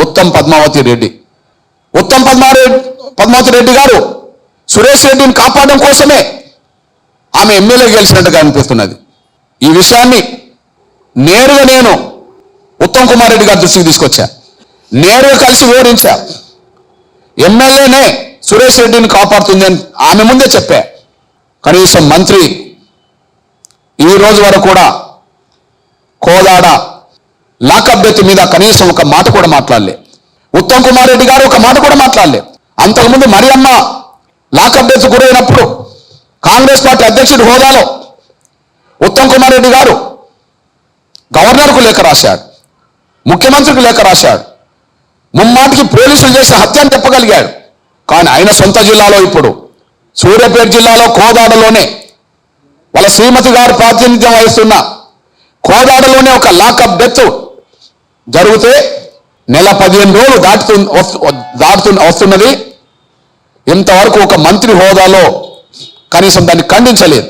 ఉత్తమ్ పద్మావతి రెడ్డి. ఉత్తమ్ పద్మావతి రెడ్డి గారు సురేష్ రెడ్డిని కాపాడడం కోసమే ఆమె ఎమ్మెల్యే గెలిచినట్టుగా అనిపిస్తున్నది. ఈ విషయాన్ని నేరుగా నేను ఉత్తమ్ కుమార్ రెడ్డి గారి దృష్టికి తీసుకొచ్చా, నేరుగా కలిసి వివరించా. ఎమ్మెల్యేనే సురేష్ రెడ్డిని కాపాడుతుంది అని ఆమె ముందే చెప్పా. కనీసం మంత్రి ఈ రోజు వరకు కూడా కోదాడ లాకప్ డెత్ మీద కనీసం ఒక మాట కూడా మాట్లాడలే. ఉత్తమ్ కుమార్ రెడ్డి గారు ఒక మాట కూడా మాట్లాడలే. అంతకుముందు మరియమ్మ లాకప్ డెత్ గురైనప్పుడు కాంగ్రెస్ పార్టీ అధ్యక్షుడి హోదాలో ఉత్తమ్ కుమార్ రెడ్డి గారు గవర్నర్కు లేఖ రాశాడు, ముఖ్యమంత్రికి లేఖ రాశాడు, ముమ్మాటికి పోలీసులు చేసిన హత్య అని చెప్పగలిగాడు. కానీ ఆయన సొంత జిల్లాలో, ఇప్పుడు సూర్యాపేట జిల్లాలో కోదాడలోనే వాళ్ళ శ్రీమతి గారు ప్రాతినిధ్యం వహిస్తున్న కోదాడలోనే ఒక లాకప్ డెత్ జరిగితే నెల 15 రోజులు వస్తున్నది. ఇంతవరకు ఒక మంత్రి హోదాలో కనీసం దాన్ని ఖండించలేదు.